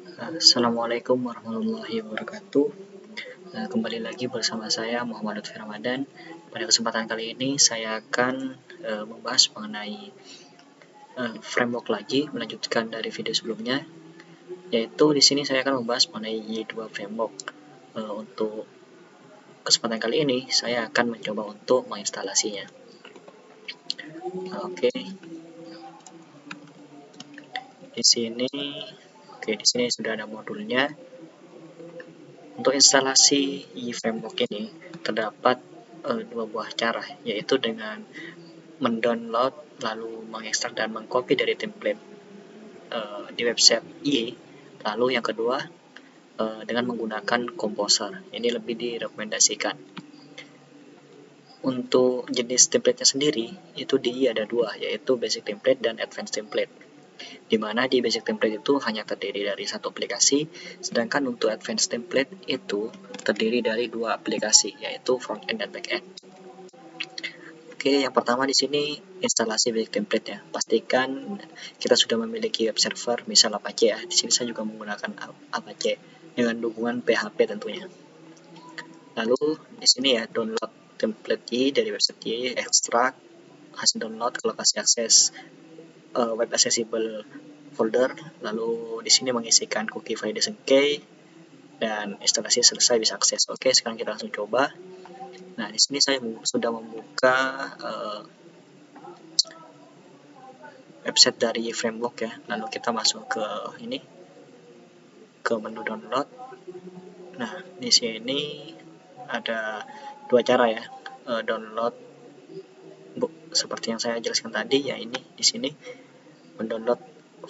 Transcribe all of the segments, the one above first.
Assalamualaikum warahmatullahi wabarakatuh. Kembali lagi bersama saya Muhammad Lutfi Ramadan. Pada kesempatan kali ini saya akan membahas mengenai framework lagi, melanjutkan dari video sebelumnya. Yaitu di sini saya akan membahas mengenai Y2 framework. Untuk kesempatan kali ini saya akan mencoba untuk menginstalasinya. Oke. Di sini sudah ada modulnya. Untuk instalasi Y-Framework ini terdapat dua buah cara, yaitu dengan mendownload lalu mengekstrak dan mengcopy dari template di website Y. Lalu yang kedua dengan menggunakan Composer. Ini lebih direkomendasikan. Untuk jenis template-nya sendiri itu ada dua, yaitu basic template dan advanced template. Di mana di basic template itu hanya terdiri dari satu aplikasi, sedangkan untuk advanced template itu terdiri dari dua aplikasi, yaitu front end dan back end. Oke, yang pertama di sini instalasi basic template ya. Pastikan kita sudah memiliki web server, misal Apache ya. Di sini saya juga menggunakan Apache dengan dukungan PHP tentunya. Lalu di sini ya download template Y dari website Y, ekstrak, hasil download ke lokasi akses web accessible folder, lalu di sini mengisikan cookie validation key dan instalasi selesai bisa akses. Oke, sekarang kita langsung coba. Nah, di sini saya sudah membuka website dari framework ya. Lalu kita masuk ke menu download. Nah, di sini ada dua cara ya download seperti yang saya jelaskan tadi ya. Ini di sini mendownload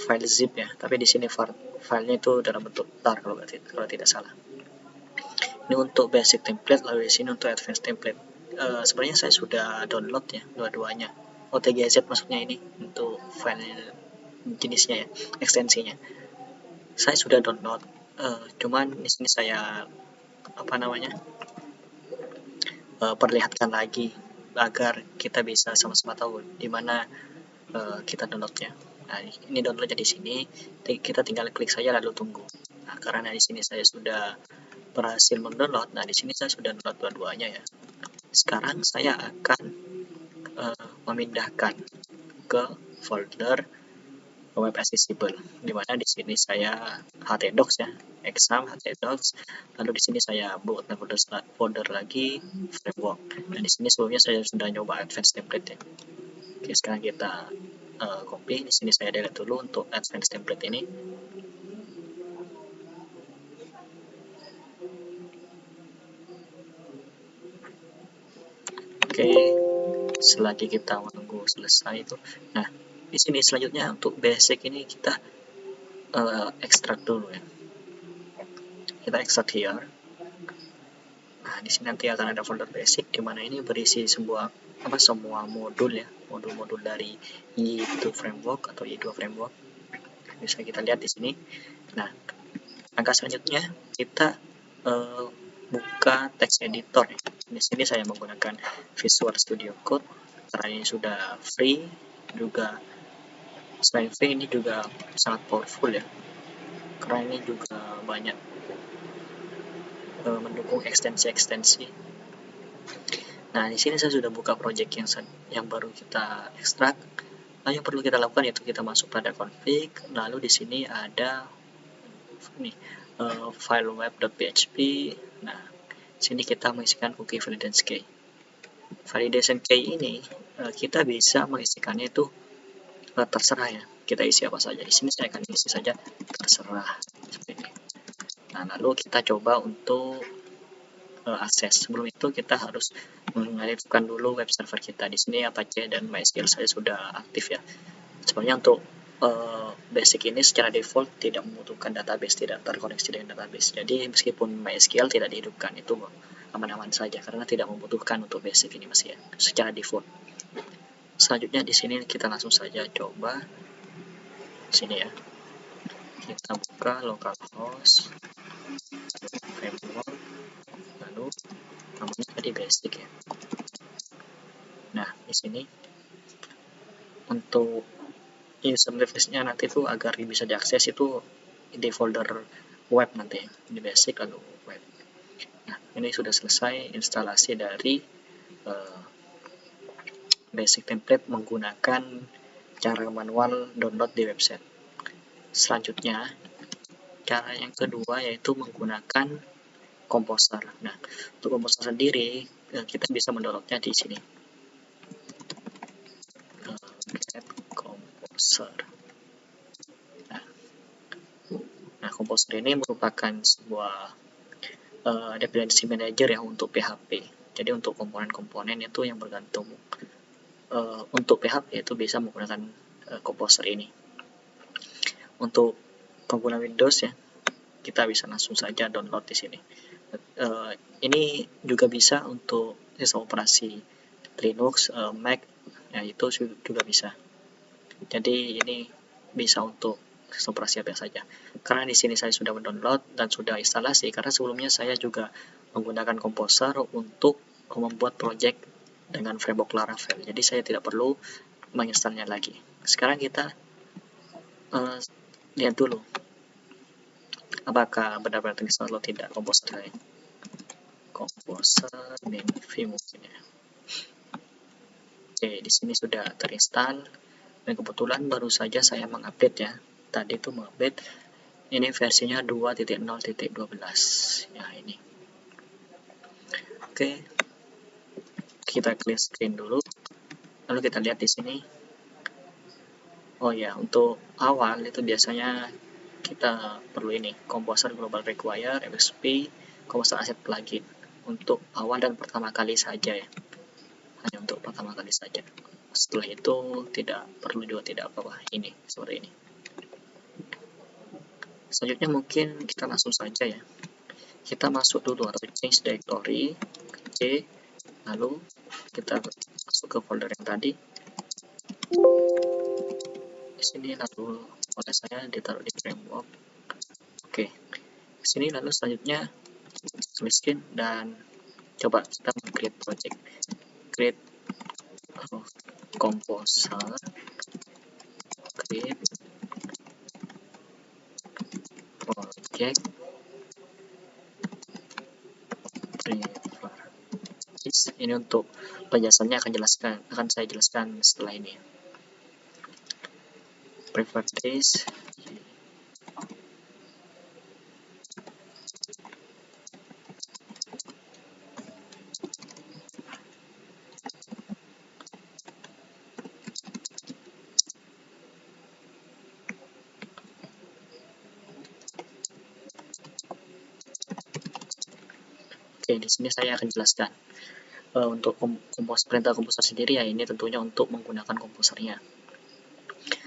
file zip ya, tapi di sini filenya itu dalam bentuk tar kalau tidak salah. Ini untuk basic template, lalu di sini untuk advanced template. Sebenarnya saya sudah download ya dua-duanya. OTGZ maksudnya ini untuk file jenisnya ya, ekstensinya. Saya sudah download, cuman di sini saya perlihatkan lagi agar kita bisa sama-sama tahu di mana kita downloadnya. Nah, ini downloadnya di sini. Kita tinggal klik saja lalu tunggu. Nah, karena di sini saya sudah berhasil mendownload. Nah, di sini saya sudah download dua-duanya ya. Sekarang saya akan memindahkan ke folder web accessible, di mana di sini saya htdocs ya, exam htdocs. Lalu di sini saya buat folder lagi framework. Dan di sini sebelumnya saya sudah nyoba advanced template ya. Oke, sekarang kita copy. Di sini saya delete dulu untuk advanced template ini. Oke, selagi kita menunggu selesai itu. Nah, di sini selanjutnya untuk basic ini kita ekstrak dulu ya. Kita ekstrak here. Nah, di sini nanti akan ada folder basic di mana ini berisi semua modul ya, modul-modul dari Y2 framework atau Y2 framework. Bisa kita lihat di sini. Nah, langkah selanjutnya kita buka text editor. Di sini saya menggunakan Visual Studio Code karena ini sudah free, juga selain free ini juga sangat powerful ya, karena ini juga banyak mendukung ekstensi-ekstensi. Nah, di sini saya sudah buka project yang baru kita ekstrak. Nah, yang perlu kita lakukan yaitu kita masuk pada config, lalu di sini ada file web.php. Nah, sini kita mengisikan cookie validation key. Validation key ini kita bisa mengisikannya itu terserah ya. Kita isi apa saja. Di sini saya akan isi saja terserah seperti ini. Nah, lalu kita coba untuk akses. Sebelum itu kita harus mengaktifkan dulu web server kita. Di sini Apache dan MySQL saya sudah aktif ya. Sebenarnya untuk basic ini secara default tidak membutuhkan database, tidak terkoneksi dengan database. Jadi meskipun MySQL tidak dihidupkan, itu aman-aman saja karena tidak membutuhkan untuk basic ini masih ya, secara default. Selanjutnya di sini kita langsung saja coba sini ya. Kita buka localhost framework, lalu namanya tadi basic ya. Nah, di sini untuk user interface-nya nanti tuh agar bisa diakses itu di folder web nanti, di basic lalu web. Nah, ini sudah selesai instalasi dari basic template menggunakan cara manual download di website. Selanjutnya, cara yang kedua yaitu menggunakan Composer. Nah, untuk Composer sendiri kita bisa mendownloadnya di sini. Get Composer. Nah, Composer ini merupakan sebuah dependency manager ya untuk PHP. Jadi untuk komponen-komponen itu yang bergantung untuk PHP itu bisa menggunakan Composer ini. Untuk pengguna Windows ya, kita bisa langsung saja download di sini. Ini juga bisa untuk sistem operasi Linux, Mac, ya itu juga bisa. Jadi ini bisa untuk sistem operasi apa saja. Karena di sini saya sudah mendownload dan sudah instalasi, karena sebelumnya saya juga menggunakan Composer untuk membuat project dengan framework Laravel. Jadi saya tidak perlu menginstalnya lagi. Sekarang kita lihat dulu apakah benar-benar terinstall atau tidak Composer saya. Composer Menview mungkin ya. Oke, di sini sudah terinstall dan kebetulan baru saja saya mengupdate ya. Tadi itu mengupdate, ini versinya 2.0.12 ya ini. Oke, kita clear screen dulu, lalu kita lihat di sini. Oh ya, untuk awal itu biasanya kita perlu ini Composer Global Require, MSP, Composer Asset Plugin untuk awal dan pertama kali saja ya, hanya untuk pertama kali saja. Setelah itu tidak perlu juga, tidak apa-apa, ini seperti ini. Selanjutnya mungkin kita langsung saja ya, kita masuk dulu atau change directory C, lalu kita masuk ke folder yang tadi di sini, lalu oleh saya ditaruh di framework. Oke, di sini lalu selanjutnya miskin dan coba kita create project, create Composer, create project preferences. Ini untuk penjelasannya akan saya jelaskan setelah ini. Preferences. Oke, di sini saya akan jelaskan untuk perintah komposer sendiri ya, ini tentunya untuk menggunakan komposernya.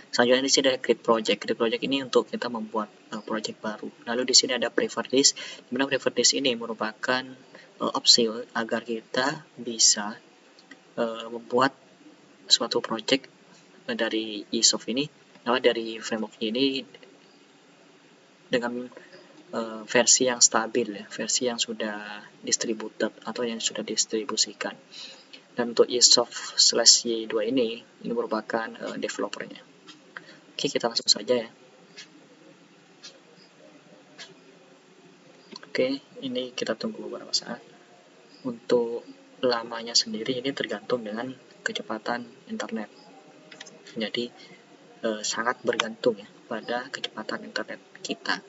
Selanjutnya di sini ada create project. Create project ini untuk kita membuat project baru. Lalu di sini ada preferred list, di mana preferred list ini merupakan opsi agar kita bisa membuat suatu project dari eSoft ini, dari framework ini dengan versi yang stabil ya, versi yang sudah distributed atau yang sudah distribusikan. Dan untuk eSoft/Y2 ini merupakan developernya. Oke, kita langsung saja ya. Oke, ini kita tunggu beberapa saat. Untuk lamanya sendiri ini tergantung dengan kecepatan internet. Jadi sangat bergantung ya pada kecepatan internet kita.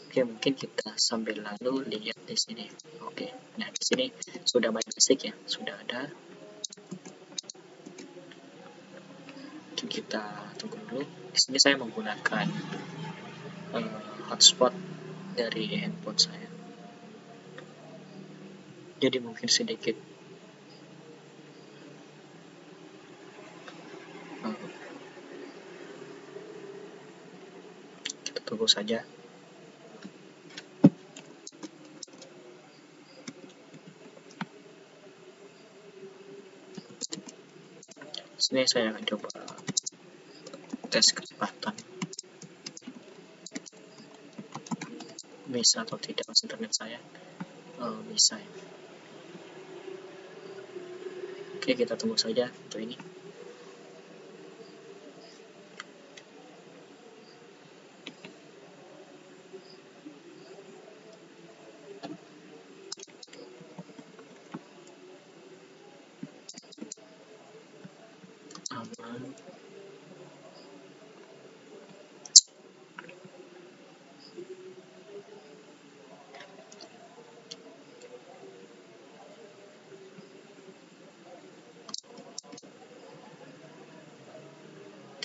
Oke, mungkin kita sambil lalu lihat di sini. Oke, nah di sini sudah basic ya, sudah ada. Kita tunggu dulu. Di sini saya menggunakan hotspot dari handphone saya. Jadi mungkin sedikit kita tunggu saja. Sini saya akan coba tes kecepatan, bisa atau tidak internet saya. Bisa ya. Oke, kita tunggu saja untuk ini.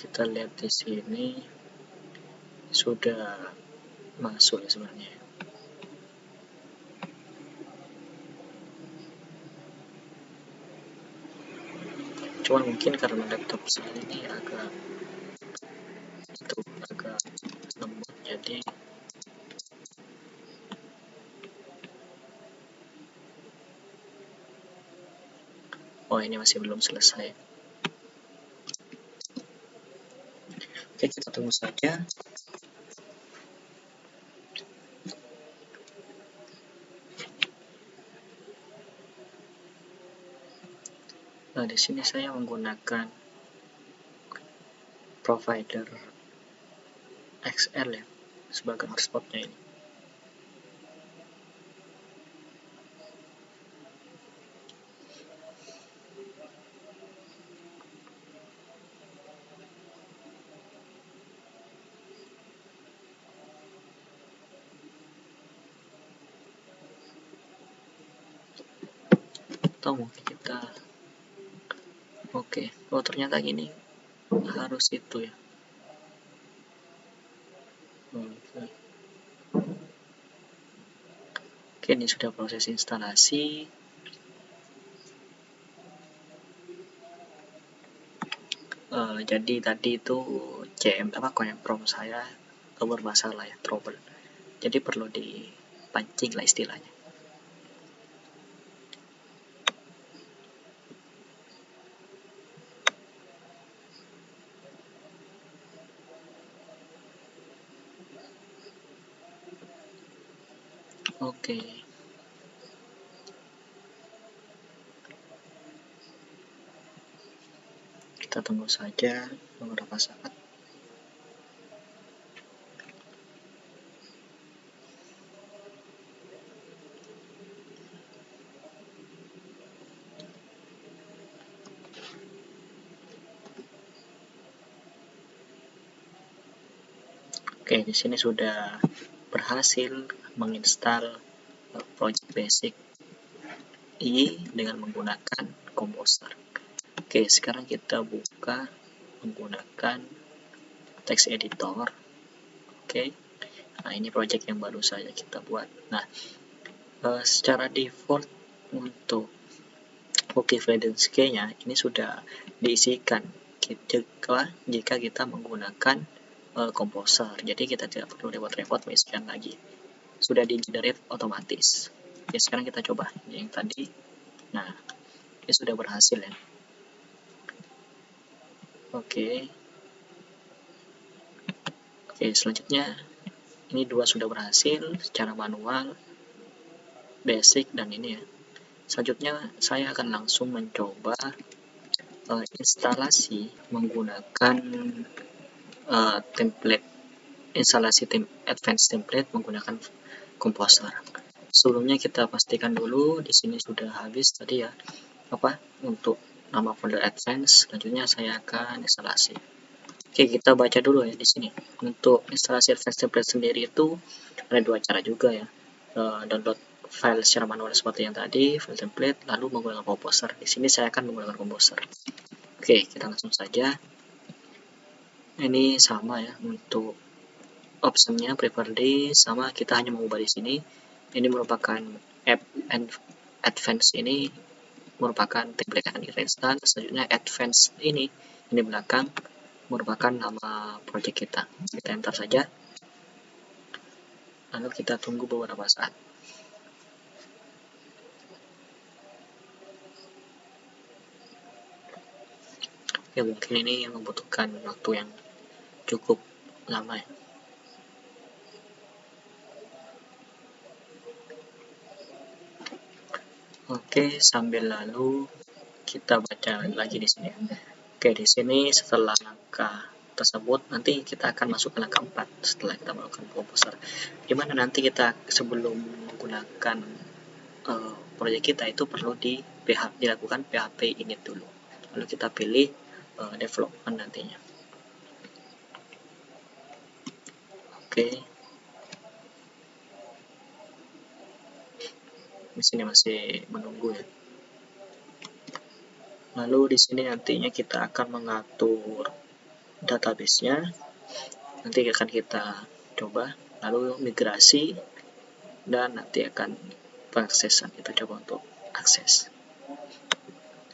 Kita lihat di sini sudah masuk ya sebenarnya. Cuman mungkin karena laptop saya ini agak lembut, jadi ini masih belum selesai. Oke, kita tunggu saja. Nah, di sini saya menggunakan provider XL ya sebagai hotspotnya ini. Atau mungkin kita ternyata gini harus itu ya. Oke, ini sudah proses instalasi. Jadi tadi itu connect prom saya bermasalah ya, trouble. Jadi perlu dipancing lah istilahnya. Oke. Kita tunggu saja beberapa saat. Oke, di sini sudah berhasil menginstal Project Basic I dengan menggunakan Composer. Oke, sekarang kita buka menggunakan text editor. Oke, nah ini project yang baru saja kita buat. Nah, secara default untuk Fluency-nya ini sudah diisikan jika kita menggunakan Composer. Jadi kita tidak perlu repot-repot mengisikan lagi. Sudah di-generate otomatis. Oke, sekarang kita coba yang tadi. Nah, ini sudah berhasil ya. Oke, selanjutnya ini dua sudah berhasil secara manual, basic, dan ini ya. Selanjutnya saya akan langsung mencoba instalasi menggunakan instalasi advanced template menggunakan Composer. Sebelumnya kita pastikan dulu di sini sudah habis tadi ya untuk nama folder advanced. Selanjutnya saya akan instalasi. Oke, kita baca dulu ya di sini. Untuk instalasi advanced template sendiri itu ada dua cara juga ya. Download file secara manual seperti yang tadi, file template, lalu menggunakan Composer. Di sini saya akan menggunakan Composer. Oke, kita langsung saja. Ini sama ya untuk optionnya, preferably sama, kita hanya mengubah di sini. Ini merupakan app and advanced, ini merupakan template yang akan kita install. Selanjutnya advanced ini belakang merupakan nama project kita. Kita enter saja. Lalu kita tunggu beberapa saat. Ya, mungkin ini membutuhkan waktu yang cukup lama ya. Oke, sambil lalu kita baca lagi di sini. Oke, di sini setelah langkah tersebut nanti kita akan masuk ke langkah 4 setelah kita melakukan Composer. Dimana nanti kita sebelum menggunakan proyek kita itu perlu dilakukan PHP init dulu. Lalu kita pilih development nantinya. Oke. Di sini masih menunggu ya. Lalu di sini nantinya kita akan mengatur database-nya. Nanti akan kita coba, lalu migrasi, dan nanti akan pengaksesan. Kita coba untuk akses.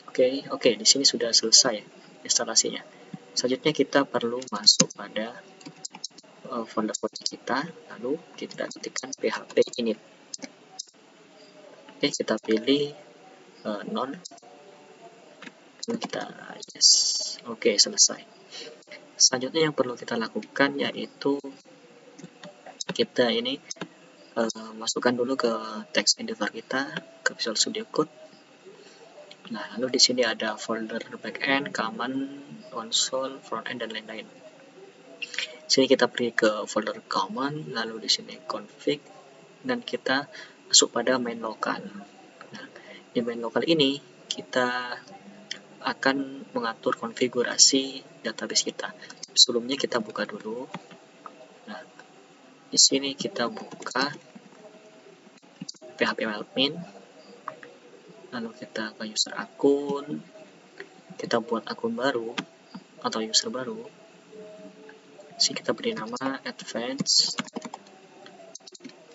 Oke, di sini sudah selesai instalasinya. Selanjutnya kita perlu masuk pada folder kita, lalu kita ketikkan php init. Oke, kita pilih none, lalu kita yes. Oke, selesai. Selanjutnya yang perlu kita lakukan yaitu kita ini masukkan dulu ke text editor kita, ke Visual Studio Code. Nah, lalu di sini ada folder backend, command, console, frontend, dan lain-lain. Sini kita pergi ke folder command, lalu di sini config, dan kita masuk pada main local. Nah, di main local ini kita akan mengatur konfigurasi database kita. Sebelumnya kita buka dulu. Nah, di sini kita buka php admin, lalu kita ke user akun, kita buat akun baru atau user baru. Sini kita beri nama advance,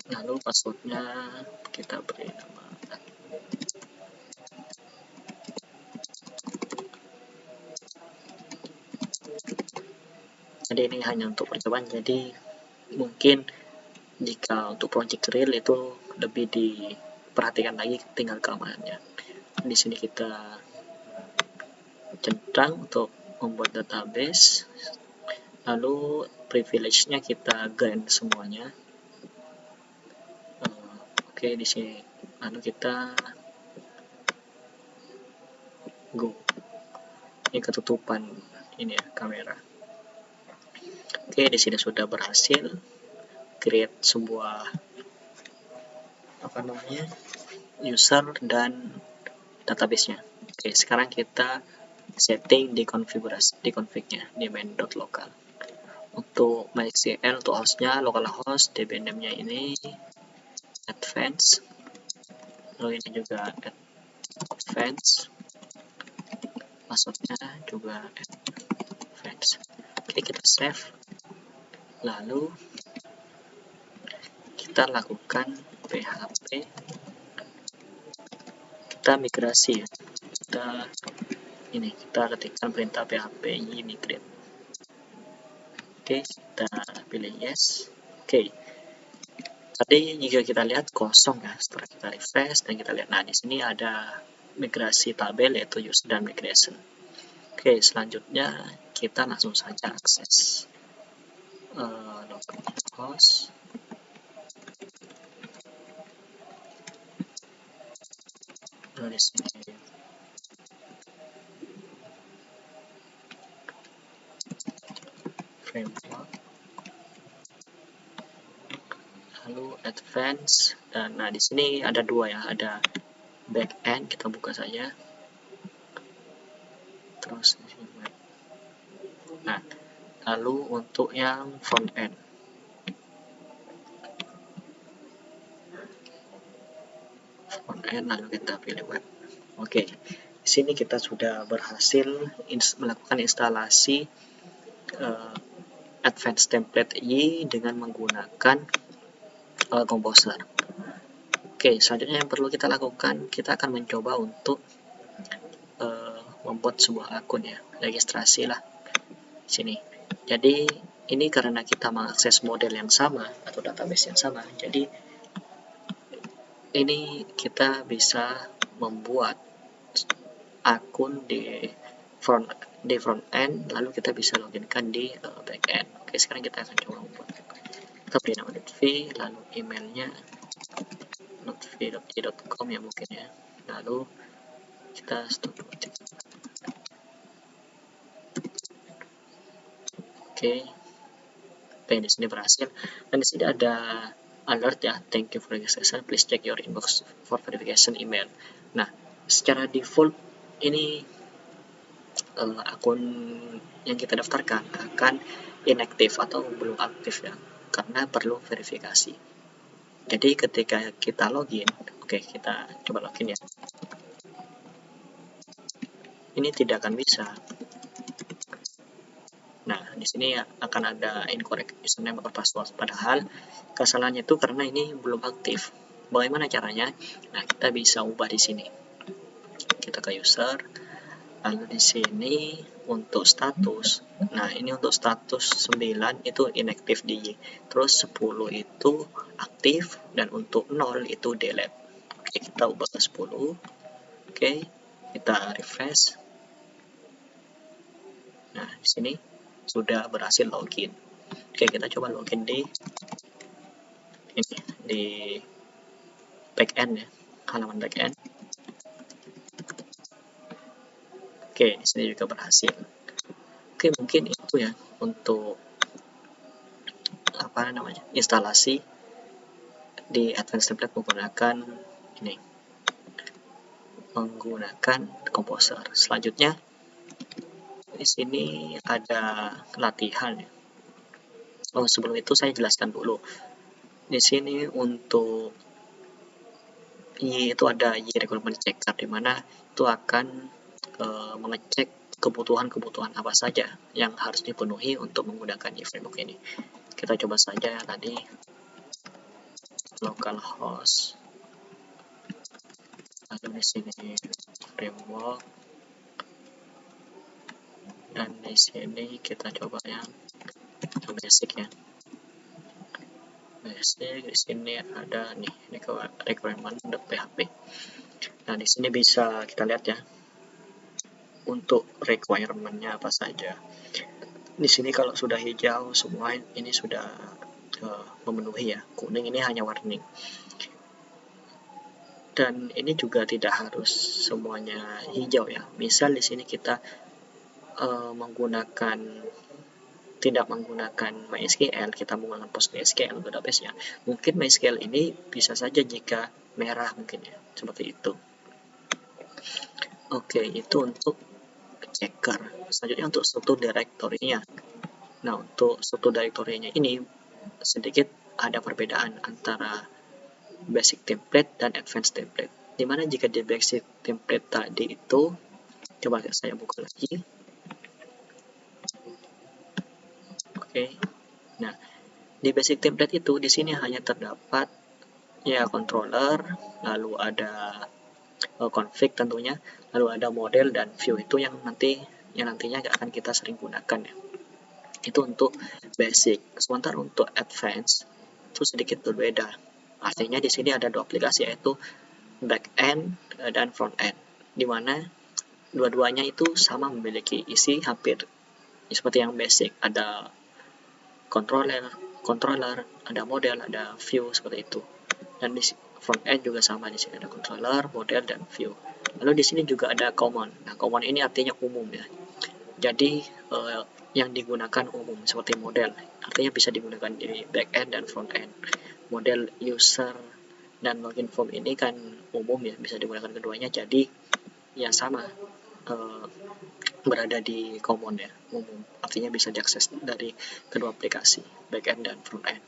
lalu passwordnya kita beri nama jadi ini hanya untuk percobaan, jadi mungkin jika untuk project real itu lebih diperhatikan lagi tinggal keamanannya. Di sini kita centang untuk membuat database, lalu privilege-nya kita grant semuanya. Oke, di sini lalu kita go. Ini ketutupan ini ya kamera. Oke, di sini sudah berhasil create sebuah user dan database-nya. Oke, sekarang kita setting di config-nya di main.local. Untuk MySQL untuk hostnya localhost, DB name-nya ini advance, lalu ini juga advance, passwordnya juga advance. Oke, kita save, lalu kita lakukan php, kita migrasi ya, kita ketikkan perintah php migrate. Oke, kita pilih yes. Oke, tadi jika kita lihat kosong ya, setelah kita refresh dan kita lihat, nah di sini ada migrasi tabel yaitu user dan migration. Oke, selanjutnya kita langsung saja akses localhost, lalu di sini framework, lalu advance, dan nah di sini ada dua ya, ada backend, kita buka saja, terus di sini web. Nah, lalu untuk yang front end, lalu kita pilih web. Oke, di sini kita sudah berhasil melakukan instalasi Advanced Template Y dengan menggunakan Composer. Oke, selanjutnya yang perlu kita lakukan, kita akan mencoba untuk membuat sebuah akun ya, registrasi lah sini. Jadi ini karena kita mengakses model yang sama atau database yang sama, jadi ini kita bisa membuat akun di front end, lalu kita bisa loginkan di back end. Oke, sekarang kita akan coba membuat. Kita beri nama .v, lalu emailnya .v.com ya mungkin ya. Lalu kita stop. Oke, di sini berhasil. Dan di sini ada alert ya, thank you for registration, please check your inbox for verification email. Nah, secara default ini akun yang kita daftarkan akan inaktif atau belum aktif ya, karena perlu verifikasi. Jadi ketika kita login, oke, kita coba login ya. Ini tidak akan bisa. Nah, di sini akan ada incorrect username atau password. Padahal kesalahannya itu karena ini belum aktif. Bagaimana caranya? Nah, kita bisa ubah di sini. Kita ke user, lalu di sini untuk status. Nah, ini untuk status 9 itu inactive di, terus 10 itu aktif, dan untuk 0 itu delete. Oke, kita ubah ke 10. Oke, kita refresh. Nah, di sini sudah berhasil login. Oke, kita coba login di ini, di backend ya, halaman backend. Oke, di sini juga berhasil. Oke, mungkin itu ya untuk apa namanya, instalasi di Advanced Template menggunakan ini, menggunakan Composer. Selanjutnya di sini ada latihan ya. Oh, sebelum itu saya jelaskan dulu. Di sini untuk itu ada requirement checker, di mana itu akan mengecek kebutuhan-kebutuhan apa saja yang harus dipenuhi untuk menggunakan framework ini. Kita coba saja tadi localhost, lalu di sini framework, dan di sini kita coba yang basic ya. Basic, di sini ada nih requirement.php. Nah, di sini bisa kita lihat ya untuk requirement-nya apa saja. Di sini kalau sudah hijau semua ini sudah memenuhi ya. Kuning ini hanya warning. Dan ini juga tidak harus semuanya hijau ya. Misal di sini kita tidak menggunakan MySQL, kita menggunakan PostgreSQL database-nya. Mungkin MySQL ini bisa saja jika merah mungkin ya, seperti itu. Oke, itu untuk checker. Selanjutnya untuk struktur directory-nya. Nah, untuk struktur directory-nya ini sedikit ada perbedaan antara basic template dan advanced template. Dimana jika di basic template tadi itu, coba saya buka lagi. Oke. Nah, di basic template itu di sini hanya terdapat ya controller, lalu ada config tentunya, lalu ada model dan view, itu yang nantinya akan kita sering gunakan ya. Itu untuk basic. Sementara untuk advance itu sedikit berbeda. Artinya di sini ada dua aplikasi, yaitu back end dan front end, di mana dua-duanya itu sama memiliki isi hampir seperti yang basic, ada controller, ada model, ada view, seperti itu. Dan di front end juga sama, di sini ada controller, model, dan view. Lalu di sini juga ada common. Nah, common ini artinya umum ya. Jadi yang digunakan umum seperti model, artinya bisa digunakan di back end dan front end. Model, user, dan login form ini kan umum ya, bisa digunakan keduanya. Jadi ya sama, berada di common ya, umum, artinya bisa diakses dari kedua aplikasi, back end dan front end.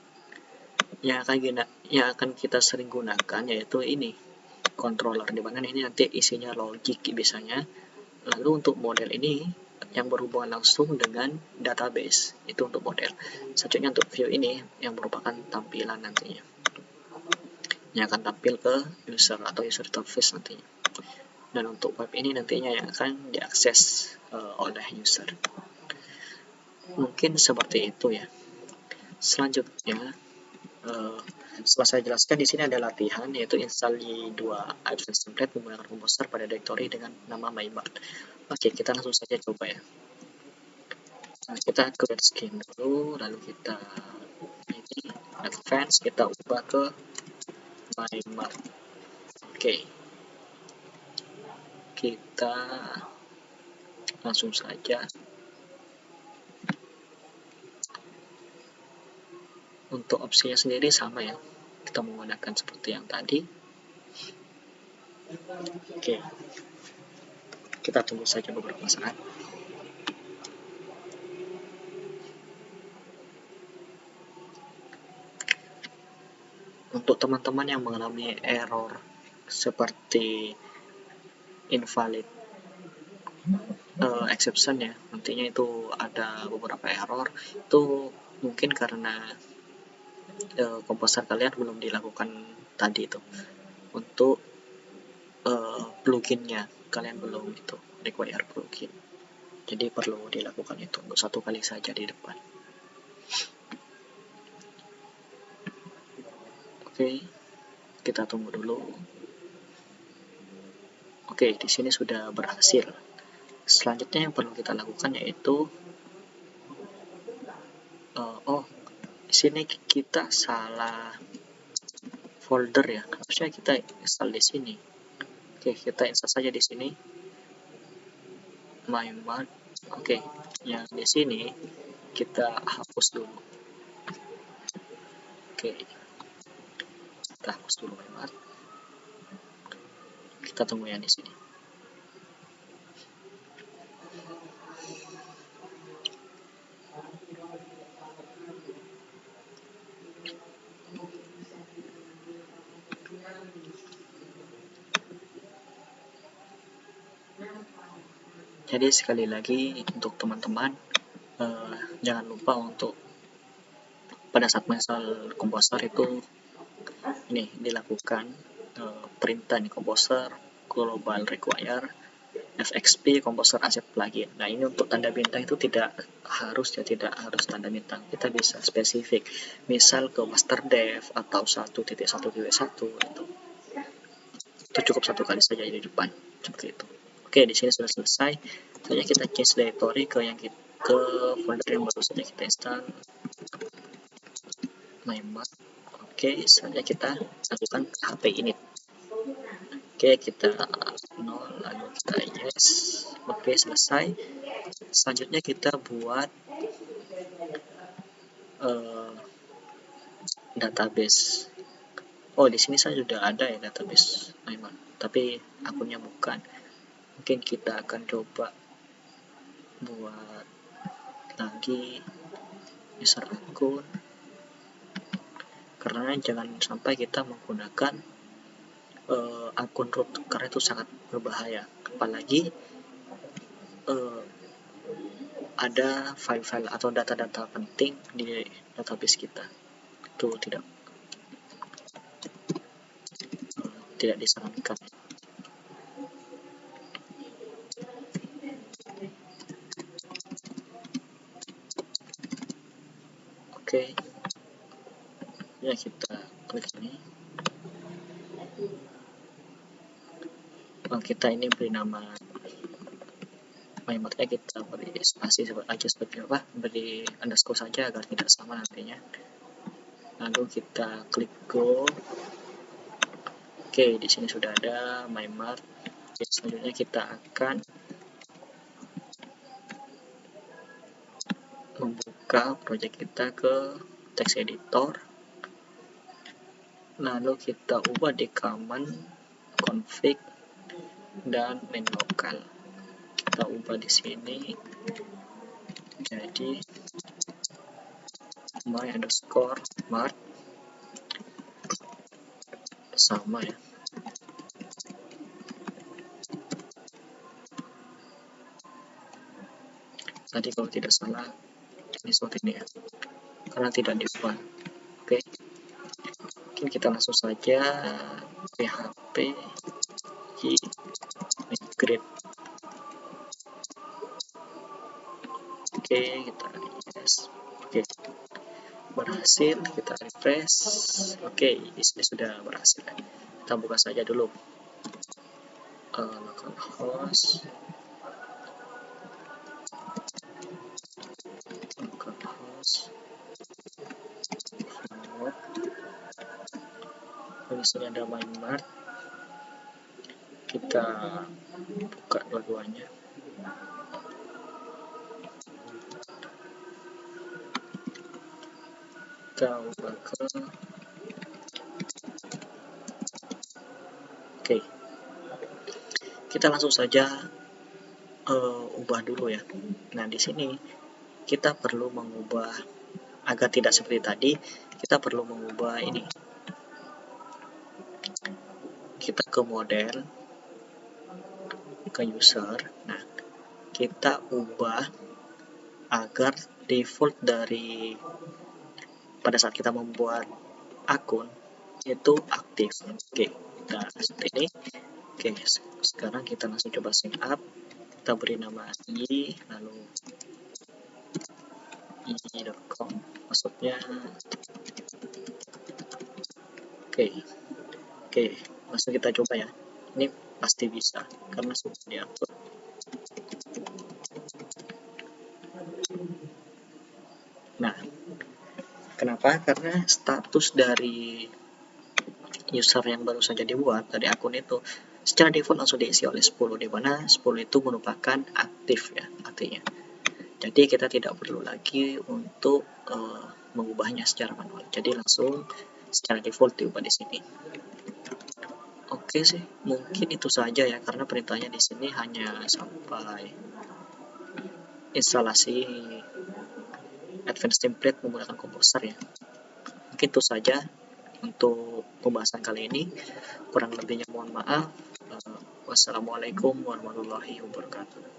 Yang akan kita sering gunakan yaitu ini, controller, dimana ini nanti isinya logik biasanya. Lalu untuk model ini yang berhubungan langsung dengan database, itu untuk model. Selanjutnya untuk view ini yang merupakan tampilan nantinya, yang akan tampil ke user atau user interface nantinya. Dan untuk web ini nantinya yang akan diakses oleh user. Mungkin seperti itu ya. Selanjutnya, setelah saya jelaskan, di sini ada latihan, yaitu install di 2 advanced template menggunakan Composer pada directory dengan nama MyMart. Oke, kita langsung saja coba ya. Nah, kita create skin dulu, lalu kita ini advance, kita ubah ke MyMart. Oke, kita langsung saja. Untuk opsinya sendiri sama ya, kita menggunakan seperti yang tadi. Oke, Kita tunggu saja beberapa saat. Untuk teman-teman yang mengalami error seperti invalid exception ya, nantinya itu ada beberapa error, itu mungkin karena komposer kalian belum dilakukan tadi itu. Untuk pluginnya kalian belum itu require plugin, jadi perlu dilakukan itu untuk satu kali saja di depan. Oke, kita tunggu dulu. Oke, di sini sudah berhasil. Selanjutnya yang perlu kita lakukan yaitu di sini kita salah folder ya, harusnya kita install di sini. Oke, kita install saja di sini MyMart. Oke, yang di sini kita hapus dulu. Oke, kita hapus dulu MyMart. Kita tunggu yang di sini. Jadi sekali lagi untuk teman-teman, jangan lupa untuk pada saat menginstal komposer itu ini dilakukan perintah di komposer global require FXP komposer asset plugin. Nah, ini untuk tanda bintang itu tidak harus tanda bintang, kita bisa spesifik misal ke master dev atau 1.1.1 itu cukup satu kali saja di depan seperti itu. Oke, di sini sudah selesai. Selanjutnya kita change directory ke folder yang baru saja kita install, MyMart. Oke, selanjutnya kita lakukan php init. Oke, kita nol lalu kita yes. Oke, selesai. Selanjutnya kita buat database. Oh, di sini saya sudah ada ya database MyMart, tapi akunnya bukan. Mungkin kita akan coba buat lagi user akun, karena jangan sampai kita menggunakan akun root, karena itu sangat berbahaya, apalagi ada file-file atau data-data penting di database kita, itu tidak disarankan. Oke, ya kita klik ini. Kita ini beri nama MyMartnya, kita beri spasi aja seperti apa, beri underscore saja agar tidak sama nantinya. Lalu kita klik go. Oke, di sini sudah ada MyMart. Oke, selanjutnya kita akan membuka project kita ke text editor. Lalu kita ubah di command config dan main local. Kita ubah di sini jadi my_mart sama ya. Tadi kalau tidak salah ini seperti ini ya, karena tidak diubah. Oke, mungkin kita langsung saja php migrate. Oke, kita yes. Oke, berhasil, kita refresh. Oke, di sini sudah berhasil. Kita buka saja dulu localhost di sini ada MyMart, kita buka dua-duanya. Kita ubah ke oke, kita langsung saja ubah dulu ya. Nah, di sini kita perlu mengubah agar tidak seperti tadi, kita perlu mengubah ini. Kita ke model, ke user. Nah, kita ubah agar default dari pada saat kita membuat akun itu aktif. Oke, kita seperti ini. Oke, sekarang kita langsung coba sign up. Kita beri nama i, lalu i.com, maksudnya oke, langsung kita coba ya. Ini pasti bisa karena sudah diatur. Nah, kenapa? Karena status dari user yang baru saja dibuat dari akun itu secara default langsung diisi oleh 10, di mana 10 itu merupakan aktif ya artinya. Jadi kita tidak perlu lagi untuk mengubahnya secara manual. Jadi langsung secara default diubah di sini. Oke sih, mungkin itu saja ya karena perintahnya di sini hanya sampai instalasi advanced template menggunakan komposer ya. Mungkin itu saja untuk pembahasan kali ini. Kurang lebihnya mohon maaf. Wassalamualaikum warahmatullahi wabarakatuh.